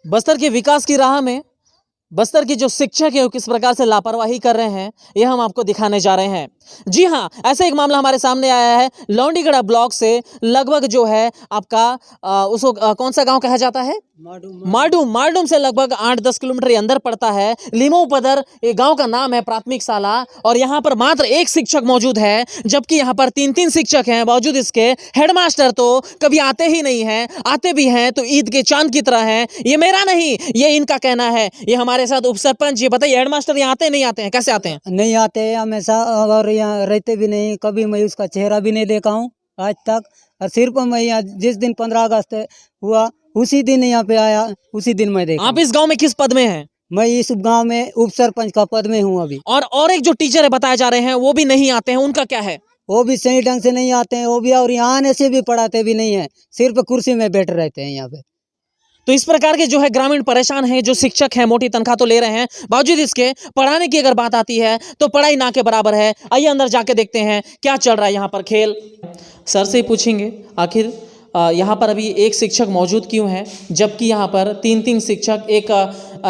बस्तर के विकास की राह में बस्तर के जो शिक्षक है वो किस प्रकार से लापरवाही कर रहे हैं यह हम आपको दिखाने जा रहे हैं। जी हाँ, ऐसा एक मामला हमारे सामने आया है लौंडीगढ़ ब्लॉक से लगभग जो है आपका उसको कौन सा गांव कहा जाता है? मारडूम से लगभग 8-10 किलोमीटर अंदर पड़ता है। लिमोपदर ये गांव का नाम है, प्राथमिक शाला। और यहाँ पर मात्र एक शिक्षक मौजूद है, जबकि यहाँ पर 3-3 शिक्षक हैं। बावजूद इसके हेडमास्टर तो कभी आते ही नहीं हैं, आते भी हैं तो ईद के चांद की तरह हैं। ये मेरा नहीं, ये इनका कहना है। ये हमारे साथ उप सरपंच, ये बताइए हेडमास्टर यहाँ आते नहीं आते हैं, कैसे आते हैं? नहीं आते हैं हमेशा, और यहाँ रहते भी नहीं, कभी मैं उसका चेहरा भी नहीं देखा हूँ आज तक। और सिर्फ मैं यहाँ जिस दिन 15 अगस्त हुआ उसी दिन यहाँ पे आया, उसी दिन मैं देखा। आप इस गांव में किस पद में हैं? मैं इस गांव में उप सरपंच का पद में हूँ अभी। और एक जो टीचर है बताए जा रहे हैं वो भी नहीं आते हैं, उनका क्या है? वो भी सही ढंग से नहीं आते हैं वो भी, और यहाँ आने से भी पढ़ाते भी नहीं है, सिर्फ कुर्सी में बैठे रहते हैं यहाँ पे। तो इस प्रकार के जो है ग्रामीण परेशान हैं, जो शिक्षक हैं मोटी तनख्वाह तो ले रहे हैं, बावजूद इसके पढ़ाने की अगर बात आती है तो पढ़ाई ना के बराबर है। आइए अंदर जाके देखते हैं क्या चल रहा है यहाँ पर खेल। सर से ही पूछेंगे आखिर यहाँ पर अभी एक शिक्षक मौजूद क्यों है, जबकि यहाँ पर 3-3 शिक्षक, एक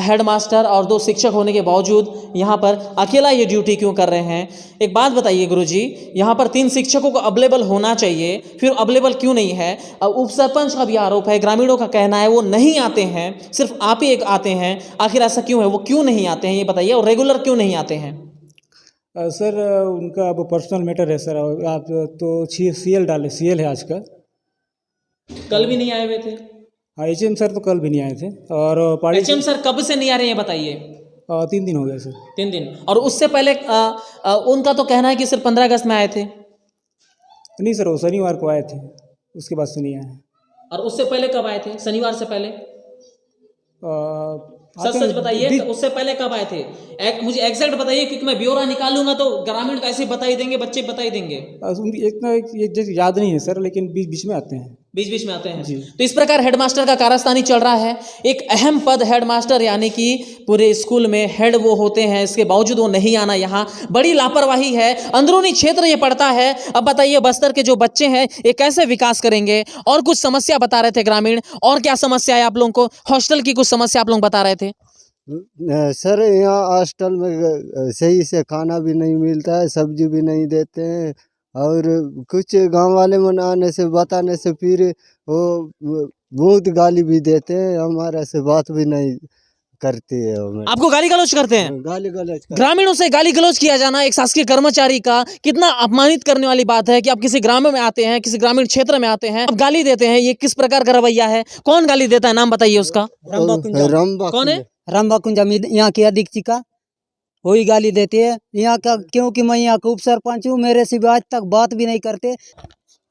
हेडमास्टर और 2 शिक्षक होने के बावजूद यहाँ पर अकेला ये ड्यूटी क्यों कर रहे हैं? एक बात बताइए गुरुजी, यहाँ पर 3 शिक्षकों को अवेलेबल होना चाहिए, फिर अवेलेबल क्यों नहीं है? उप सरपंच का भी आरोप है, ग्रामीणों का कहना है वो नहीं आते हैं, सिर्फ आप ही एक आते हैं। आखिर ऐसा क्यों है, वो क्यों नहीं आते हैं ये बताइए, और रेगुलर क्यों नहीं आते हैं? सर उनका अब पर्सनल मैटर है सर। आप तो सीएल डाले, सीएल है आज का। कल भी नहीं आए हुए थे? हाँ, एचएम सर तो कल भी नहीं आए थे। और एचएम सर कब से नहीं आ रहे हैं बताइए? 3 दिन हो गए सर। 3 दिन। और उससे पहले उनका तो कहना है कि सिर्फ 15 अगस्त में आए थे। नहीं सर, वो शनिवार को आए थे, उसके बाद से नहीं आए। और उससे पहले कब आए थे? शनिवार से पहले सच आते सच बताइए, उससे पहले कब आए थे? मुझे एग्जैक्ट बताइए, क्योंकि मैं ब्यौरा निकालूंगा तो ग्रामीण कैसे बताई देंगे, बच्चे बताई देंगे। एक याद नहीं है सर, लेकिन बीच बीच में आते हैं। बीच बीच में आते हैं। तो इस प्रकार हेडमास्टर का कारस्तानी चल रहा है। एक अहम पद हेडमास्टर, यानी कि पूरे स्कूल में हेड वो होते हैं, इसके बावजूद वो नहीं आना, यहाँ बड़ी लापरवाही है। अंदरूनी क्षेत्र ये पड़ता है। अब बताइए बस्तर के जो बच्चे हैं ये कैसे विकास करेंगे? और कुछ समस्या बता रहे थे ग्रामीण, और क्या समस्या है आप लोगों को? हॉस्टल की कुछ समस्या आप लोग बता रहे थे। सर यहाँ हॉस्टल में सही से खाना भी नहीं मिलता है, सब्जी भी नहीं देते हैं, और कुछ गांव वाले मनाने से बताने से फिर वो बहुत गाली भी देते हैं, हमारे से बात भी नहीं करती है। आपको गाली गलौज करते हैं? गाली गलौज ग्रामीणों से गाली गलौज किया जाना एक शासकीय कर्मचारी का कितना अपमानित करने वाली बात है कि आप किसी ग्राम में आते हैं, किसी ग्रामीण क्षेत्र में आते हैं, आप गाली देते हैं। ये किस प्रकार का रवैया है? कौन गाली देता है, नाम बताइए उसका। कौन है? रंबा कुंजा यहाँ की अधीक्षिका, वही गाली देती है यहाँ का, क्योंकि मैं यहाँ का उप सरपंच हूँ, मेरे से भी आज तक बात भी नहीं करते।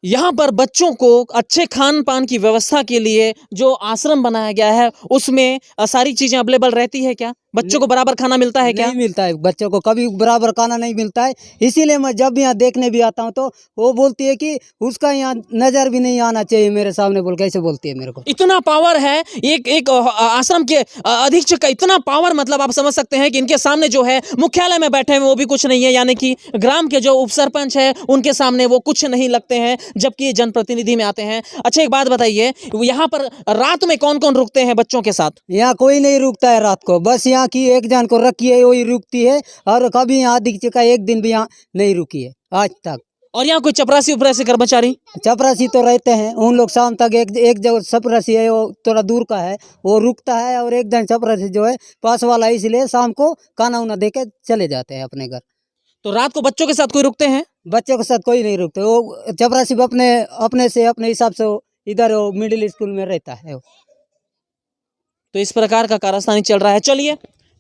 यहाँ पर बच्चों को अच्छे खान पान की व्यवस्था के लिए जो आश्रम बनाया गया है उसमें सारी चीजें अवेलेबल रहती है क्या? बच्चों को बराबर खाना मिलता है क्या? नहीं मिलता है, बच्चों को कभी बराबर खाना नहीं मिलता है। इसीलिए मैं जब यहाँ देखने भी आता हूँ तो वो बोलती है कि उसका यहाँ नजर भी नहीं आना चाहिए मेरे सामने, बोल कैसे बोलती है मेरे को। इतना पावर है एक आश्रम के अधीक्षक का, इतना पावर, मतलब आप समझ सकते हैं कि इनके सामने जो है मुख्यालय में बैठे हैं वो भी कुछ नहीं है, यानी कि ग्राम के जो उप सरपंच है उनके सामने वो कुछ नहीं लगते हैं, जबकि जनप्रतिनिधि में आते हैं। अच्छा एक बात बताइए, यहाँ पर रात में कौन कौन रुकते हैं बच्चों के साथ? यहाँ कोई नहीं रुकता है रात को, बस यहाँ की एक जन को रखी है वही रुकती है, और कभी यहाँ अधीक्षिका एक दिन भी यहाँ नहीं रुकी है आज तक। और यहाँ कोई चपरासी उपरासी कर्मचारी? चपरासी तो रहते हैं, उन लोग शाम तक एक जगह चपरासी है वो थोड़ा दूर का है, वो रुकता है, और एक जन चपरासी जो है पास वाला है, इसलिए शाम को खाना उना दे के चले जाते हैं अपने घर। तो रात को बच्चों के साथ कोई रुकते हैं? बच्चों के साथ कोई नहीं रुकते, वो चपरासी अपने हिसाब से इधर मिडिल स्कूल में रहता है। तो इस प्रकार का कारस्तानी चल रहा है।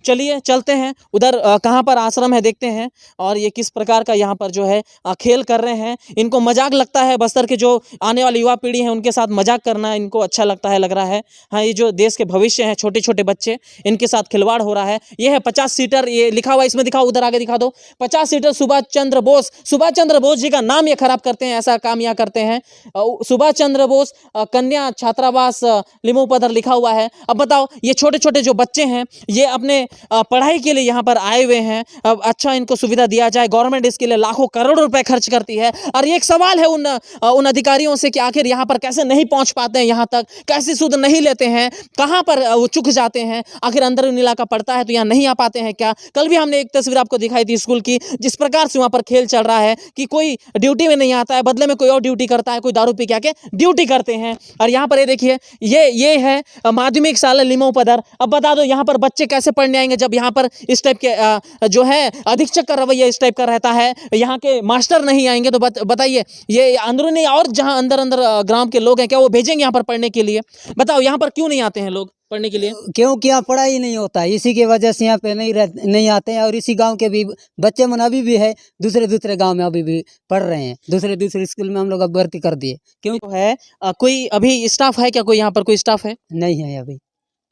चलिए चलते हैं उधर, कहाँ पर आश्रम है देखते हैं, और ये किस प्रकार का यहाँ पर जो है खेल कर रहे हैं। इनको मजाक लगता है, बस्तर के जो आने वाली युवा पीढ़ी है उनके साथ मजाक करना इनको अच्छा लगता है, लग रहा है। हाँ, ये जो देश के भविष्य हैं, छोटे छोटे बच्चे, इनके साथ खिलवाड़ हो रहा है। ये है 50 सीटर, ये लिखा हुआ, इसमें दिखाओ, उधर आगे दिखा दो, 50 सीटर सुभाष चंद्र बोस जी का नाम ये खराब करते हैं, ऐसा काम यहाँ करते हैं। सुभाष चंद्र बोस कन्या छात्रावास लिमोपदर लिखा हुआ है। अब बताओ, ये छोटे छोटे जो बच्चे हैं ये अपने पढ़ाई के लिए यहाँ पर आए हुए हैं। अब अच्छा इनको सुविधा दिया जाए, गवर्नमेंट इसके लिए लाखों करोड़ों रुपए खर्च करती है। और ये एक सवाल है उन अधिकारियों से कि आखिर यहाँ पर कैसे नहीं पहुँच पाते हैं, यहाँ तक कैसे सुध नहीं लेते हैं, कहाँ पर वो चुक जाते हैं, आखिर अंदरूनी इलाका पड़ता है तो यहाँ नहीं आ पाते हैं क्या। कल भी हमने एक तस्वीर आपको दिखाई थी स्कूल की, जिस प्रकार से वहाँ पर खेल चल रहा है कि कोई ड्यूटी में नहीं आता है, बदले में कोई और ड्यूटी करता है, कोई दारू पी के आके ड्यूटी करते हैं। और यहाँ पर ये देखिए, ये है माध्यमिक शाला लिमोपदर। अब बता दो यहाँ पर बच्चे कैसे पढ़ने आएंगे जब यहाँ पर इस टाइप के जो है अधीक्षक का रवैया इस टाइप का रहता है, यहाँ के मास्टर नहीं आएंगे तो बताइए ये अंदरूनी और जहाँ अंदर अंदर ग्राम के लोग हैं क्या वो भेजेंगे यहाँ पर पढ़ने के लिए? बताओ यहाँ पर क्यों नहीं आते हैं लोग पढ़ने के लिए? क्योंकि यहाँ पढ़ाई नहीं होता है, इसी की वजह से यहाँ पे नहीं आते हैं। और इसी गांव के भी बच्चे मन अभी भी है, दूसरे गांव में अभी भी पढ़ रहे हैं, दूसरे स्कूल में हम लोग अब भर्ती कर दिए। क्यों तो है कोई अभी स्टाफ है क्या? कोई यहाँ पर कोई स्टाफ है? नहीं है अभी।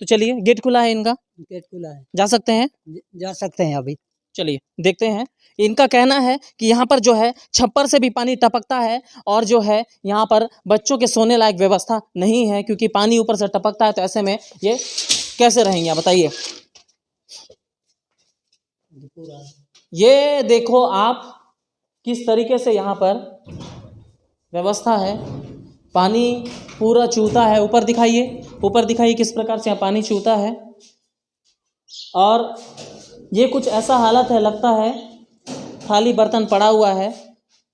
तो चलिए, गेट खुला है इनका, गेट खुला है, जा सकते हैं? जा सकते हैं अभी। चलिए देखते हैं। इनका कहना है कि यहाँ पर जो है छप्पर से भी पानी टपकता है और जो है यहाँ पर बच्चों के सोने लायक व्यवस्था नहीं है, क्योंकि पानी ऊपर से टपकता है। तो ऐसे में ये कैसे रहेंगे आप बताइए? ये देखो आप किस तरीके से यहाँ पर व्यवस्था है, पानी पूरा चूता है। ऊपर दिखाइए किस प्रकार से यहाँ पानी चूता है। और ये कुछ ऐसा हालत है, लगता है खाली बर्तन पड़ा हुआ है,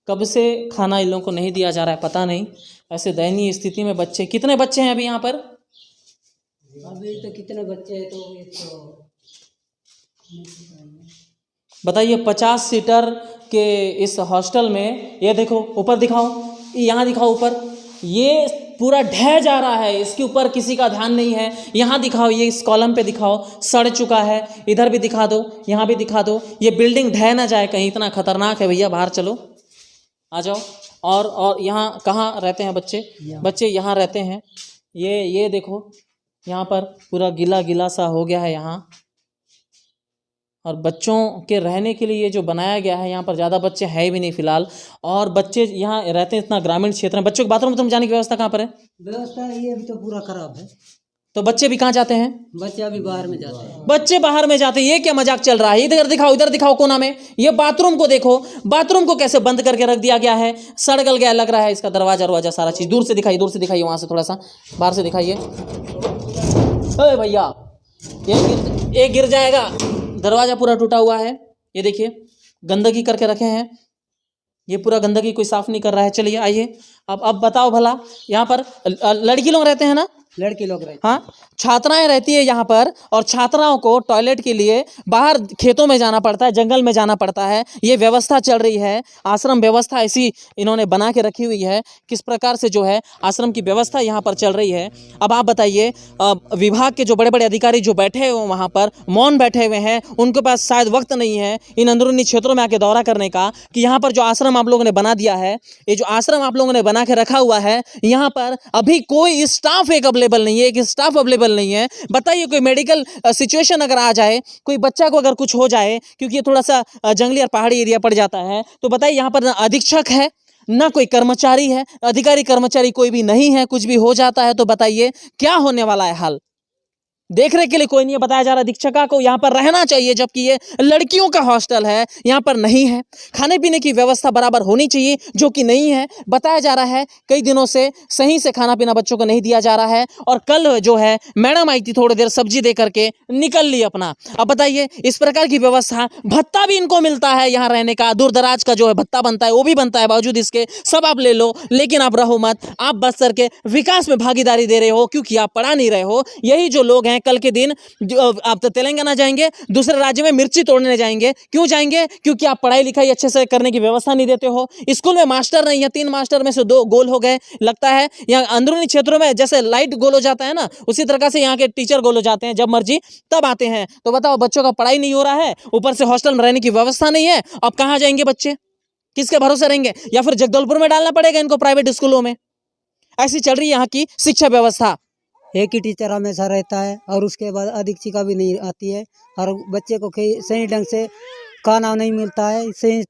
कब से खाना इन लोगों को नहीं दिया जा रहा है पता नहीं। ऐसे दयनीय स्थिति में बच्चे, कितने बच्चे हैं अभी यहाँ पर? अभी तो कितने बच्चे हैं तो बताइए। 50 सीटर के इस हॉस्टल में ये देखो, ऊपर दिखाओ, यहाँ दिखाओ ऊपर, ये पूरा ढह जा रहा है, इसके ऊपर किसी का ध्यान नहीं है। यहाँ दिखाओ, ये इस कॉलम पे दिखाओ, सड़ चुका है। इधर भी दिखा दो, यहाँ भी दिखा दो। ये बिल्डिंग ढह ना जाए कहीं, इतना खतरनाक है भैया। बाहर चलो, आ जाओ। और यहाँ कहाँ रहते हैं बच्चे? बच्चे यहाँ रहते हैं। ये देखो, यहाँ पर पूरा गीला गीला सा हो गया है यहाँ। और बच्चों के रहने के लिए ये जो बनाया गया है, यहाँ पर ज़्यादा बच्चे हैं भी नहीं फिलहाल। और बच्चे यहाँ रहते हैं इतना ग्रामीण क्षेत्र में। बच्चों के बाथरूम जाने की व्यवस्था कहाँ पर है? व्यवस्था ये भी तो पूरा खराब है। तो बच्चे भी कहाँ जाते हैं? बच्चे अभी बाहर में जाते हैं। बच्चे बाहर में जाते हैं, ये क्या मजाक चल रहा है? इधर दिखाओ कोना में, ये बाथरूम को देखो, बाथरूम को कैसे बंद करके रख दिया गया है, सड़ गल गया लग रहा है इसका दरवाजा सारा चीज़। दूर से दिखाइए, वहाँ से थोड़ा सा बाहर से दिखाइए। अरे भैया, ये गिर जाएगा। दरवाज़ा पूरा टूटा हुआ है, ये देखिए, गंदगी करके रखे हैं। ये पूरा गंदगी कोई साफ़ नहीं कर रहा है। चलिए आइए, अब बताओ भला, यहाँ पर लड़की लोग रहते हैं ना? लड़की लोग रहते, हाँ, छात्राएं रहती है यहाँ पर। और छात्राओं को टॉयलेट के लिए बाहर खेतों में जाना पड़ता है, जंगल में जाना पड़ता है। ये व्यवस्था चल रही है, आश्रम व्यवस्था ऐसी इन्होंने बना के रखी हुई है। किस प्रकार से जो है आश्रम की व्यवस्था यहाँ पर चल रही है। अब आप बताइए, विभाग के जो बड़े बड़े अधिकारी जो बैठे हुए वहाँ पर मौन बैठे हुए हैं, उनके पास शायद वक्त नहीं है इन अंदरूनी क्षेत्रों में आके दौरा करने का, कि यहाँ पर जो आश्रम आप लोगों ने बना दिया है, ये जो आश्रम आप लोगों ने बना के रखा हुआ है, यहाँ पर अभी कोई स्टाफ अवेलेबल नहीं है, एक स्टाफ अवेलेबल नहीं है। बताइए, कोई मेडिकल सिचुएशन अगर आ जाए, कोई बच्चा को अगर कुछ हो जाए, क्योंकि ये थोड़ा सा जंगली और पहाड़ी एरिया पड़ जाता है, तो बताइए यहाँ पर ना अधीक्षक है, ना कोई कर्मचारी है, अधिकारी कर्मचारी कोई भी नहीं है। कुछ भी हो जाता है तो बताइए क्या होने वाला है हाल? देखने के लिए कोई नहीं है। बताया जा रहा है दीक्षिका को यहाँ पर रहना चाहिए, जबकि ये लड़कियों का हॉस्टल है, यहाँ पर नहीं है। खाने पीने की व्यवस्था बराबर होनी चाहिए, जो कि नहीं है। बताया जा रहा है कई दिनों से सही से खाना पीना बच्चों को नहीं दिया जा रहा है। और कल जो है मैडम आई थी, थोड़ी देर सब्जी दे करके निकल ली अपना। अब बताइए, इस प्रकार की व्यवस्था, भत्ता भी इनको मिलता है यहाँ रहने का, दूर दराज का जो है भत्ता बनता है वो भी बनता है, बावजूद इसके सब आप ले लो, लेकिन आप रहो मत। आप बस्तर के विकास में भागीदारी दे रहे हो, क्योंकि आप पढ़ा नहीं रहे हो। यही जो लोग हैं, कल के दिन आप तो तेलंगाना जाएंगे, दूसरे राज्य में मिर्ची तोड़ने जाएंगे। क्यों जाएंगे? क्योंकि आप पढ़ाई लिखाई अच्छे से करने की व्यवस्था नहीं देते हो। स्कूल में मास्टर नहीं है, 3 मास्टर में से 2 गोल हो गए। लगता है यहाँ अंदरूनी क्षेत्रों में जैसे लाइट गोल हो जाता है ना, उसी तरह से यहाँ के टीचर गोल हो जाते हैं, जब मर्जी तब आते हैं। तो बताओ, बच्चों का पढ़ाई नहीं हो रहा है, ऊपर से हॉस्टल में रहने की व्यवस्था नहीं है। अब कहाँ जाएंगे बच्चे? किसके भरोसे रहेंगे? या फिर जगदलपुर में डालना पड़ेगा इनको प्राइवेट स्कूलों में। ऐसी चल रही है यहाँ की शिक्षा व्यवस्था। एक ही टीचर हमेशा रहता है और उसके बाद अधीक्षिका भी नहीं आती है। और बच्चे को सही ढंग से खाना नहीं मिलता है, सही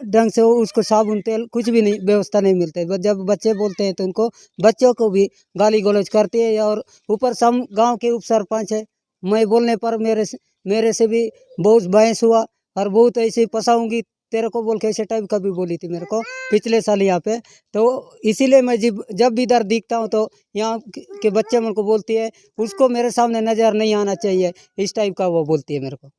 ढंग से उसको साबुन तेल कुछ भी नहीं, व्यवस्था नहीं मिलता है। जब बच्चे बोलते हैं तो उनको, बच्चों को भी गाली गलौज करते हैं। और ऊपर सब गांव के उप सरपंच है, मैं बोलने पर मेरे से भी बहुत बहस हुआ और बहुत ऐसे फंसाऊंगी तेरे को बोल के ऐसे टाइप का भी बोली थी मेरे को पिछले साल यहाँ पे। तो इसीलिए मैं जब भी इधर दिखता हूँ तो यहाँ के बच्चे मेरे को बोलती है उसको मेरे सामने नज़र नहीं आना चाहिए, इस टाइप का वो बोलती है मेरे को।